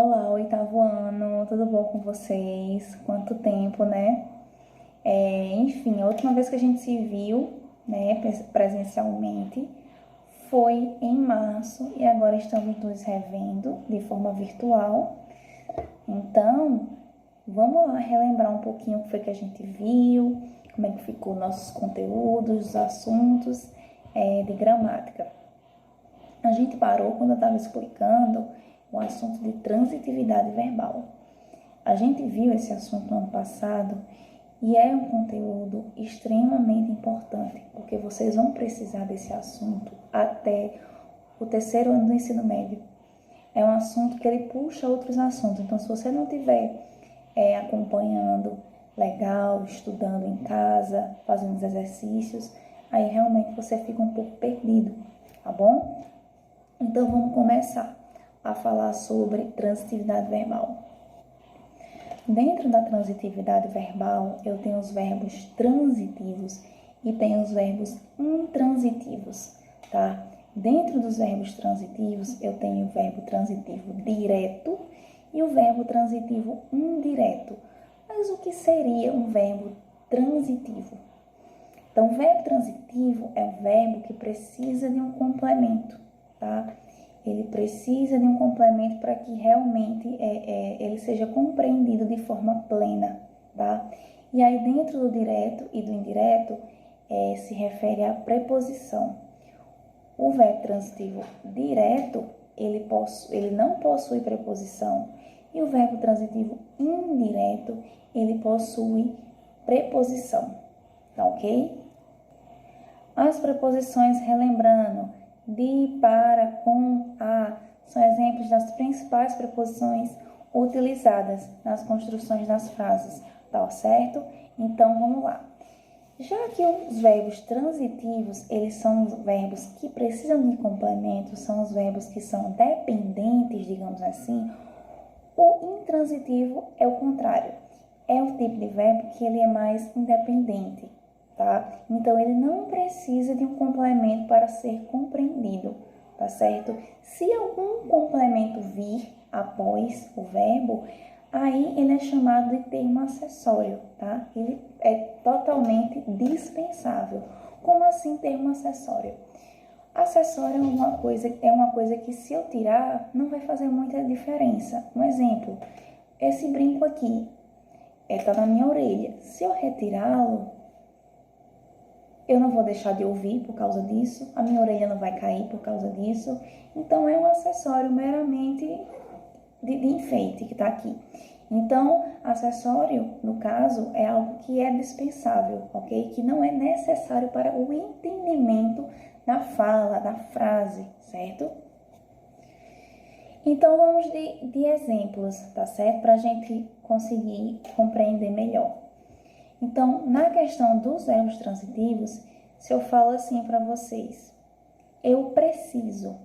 Olá, oitavo ano, tudo bom com vocês? Quanto tempo, né? Enfim, a última vez que a gente se viu, né, presencialmente, foi em março e agora estamos nos revendo de forma virtual. Então, vamos lá relembrar um pouquinho o que foi que a gente viu, como é que ficou nossos conteúdos, os assuntos de gramática. A gente parou quando eu estava explicando o assunto de transitividade verbal. A gente viu esse assunto no ano passado e é um conteúdo extremamente importante, porque vocês vão precisar desse assunto até o terceiro ano do ensino médio. É um assunto que ele puxa outros assuntos, então se você não estiver acompanhando legal, estudando em casa, fazendo os exercícios, aí realmente você fica um pouco perdido, tá bom? Então vamos começar a falar sobre transitividade verbal. Dentro da transitividade verbal, eu tenho os verbos transitivos e tenho os verbos intransitivos, tá? Dentro dos verbos transitivos, eu tenho o verbo transitivo direto e o verbo transitivo indireto. Mas o que seria um verbo transitivo? Então, o verbo transitivo é um verbo que precisa de um complemento, tá? Ele precisa de um complemento para que realmente ele seja compreendido de forma plena, tá? E aí, dentro do direto e do indireto, se refere à preposição. O verbo transitivo direto, ele não possui preposição. E o verbo transitivo indireto, ele possui preposição, tá ok? As preposições, relembrando, de, para, com, a, são exemplos das principais preposições utilizadas nas construções das frases, tá certo? Então, vamos lá. Já que os verbos transitivos, eles são os verbos que precisam de complemento, são os verbos que são dependentes, digamos assim, o intransitivo é o contrário. É o tipo de verbo que ele é mais independente, tá? Então, ele não precisa de um complemento para ser compreendido, tá certo? Se algum complemento vir após o verbo, aí ele é chamado de termo acessório, tá? Ele é totalmente dispensável. Como assim termo acessório? Acessório é uma coisa que se eu tirar, não vai fazer muita diferença. Um exemplo, esse brinco aqui, está na minha orelha. Se eu retirá-lo, eu não vou deixar de ouvir por causa disso, a minha orelha não vai cair por causa disso. Então, é um acessório meramente de enfeite que está aqui. Então, acessório, no caso, é algo que é dispensável, ok? Que não é necessário para o entendimento da fala, da frase, certo? Então, vamos de exemplos, tá certo? Para a gente conseguir compreender melhor. Então, na questão dos verbos transitivos, se eu falo assim para vocês, eu preciso,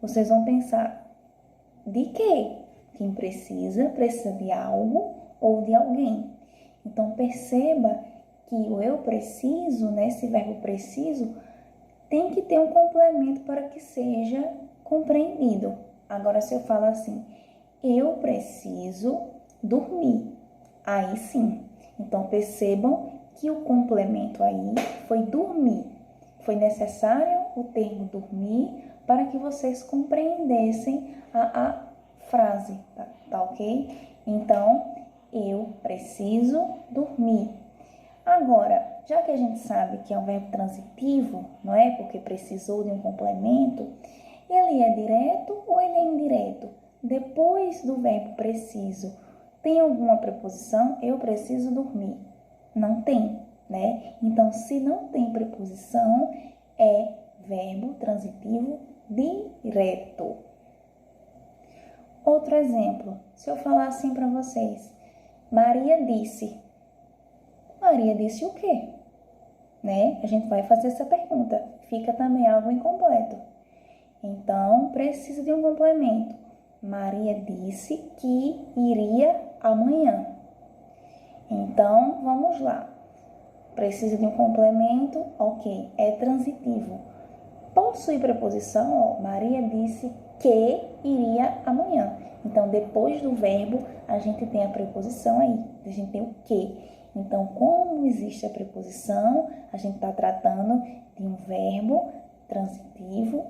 vocês vão pensar, de quê? Quem precisa de algo ou de alguém. Então, perceba que o eu preciso, né, esse verbo preciso, tem que ter um complemento para que seja compreendido. Agora, se eu falo assim, eu preciso dormir, aí sim. Então, percebam que o complemento aí foi dormir. Foi necessário o termo dormir para que vocês compreendessem a frase, tá ok? Então, eu preciso dormir. Agora, já que a gente sabe que é um verbo transitivo, não é? Porque precisou de um complemento, ele é direto ou ele é indireto? Depois do verbo preciso, tem alguma preposição? Eu preciso dormir. Não tem, né? Então, se não tem preposição, é verbo transitivo direto. Outro exemplo, se eu falar assim para vocês, Maria disse. Maria disse o quê? Né? A gente vai fazer essa pergunta. Fica também algo incompleto. Então, precisa de um complemento. Maria disse que iria amanhã. Então, vamos lá. Precisa de um complemento, ok, é transitivo. Possui preposição, ó, Maria disse que iria amanhã. Então, depois do verbo, a gente tem a preposição aí. A gente tem o que. Então, como existe a preposição, a gente está tratando de um verbo transitivo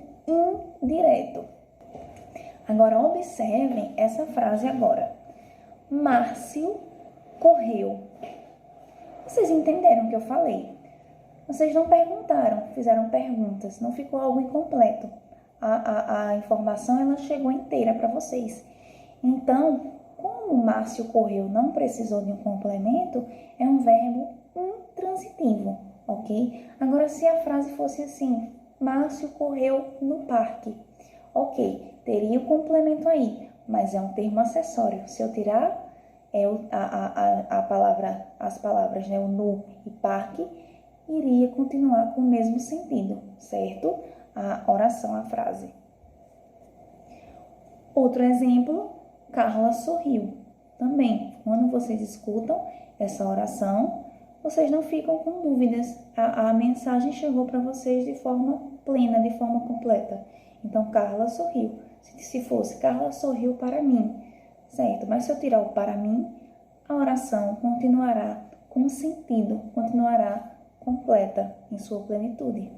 indireto. Agora, observem essa frase agora. Márcio correu. Vocês entenderam o que eu falei? Vocês não perguntaram, fizeram perguntas, não ficou algo incompleto. A informação ela chegou inteira para vocês. Então, como Márcio correu não precisou de um complemento, é um verbo intransitivo, ok? Agora, se a frase fosse assim, Márcio correu no parque, ok, teria o complemento aí, mas é um termo acessório. Se eu tirar as palavras, né, o no e parque, iria continuar com o mesmo sentido, certo? A oração, a frase. Outro exemplo, Carla sorriu. Também, quando vocês escutam essa oração, vocês não ficam com dúvidas. A mensagem chegou para vocês de forma plena, de forma completa. Então, Carla sorriu. Se fosse, Carla sorriu para mim, certo? Mas se eu tirar o para mim, a oração continuará com sentido, continuará completa em sua plenitude.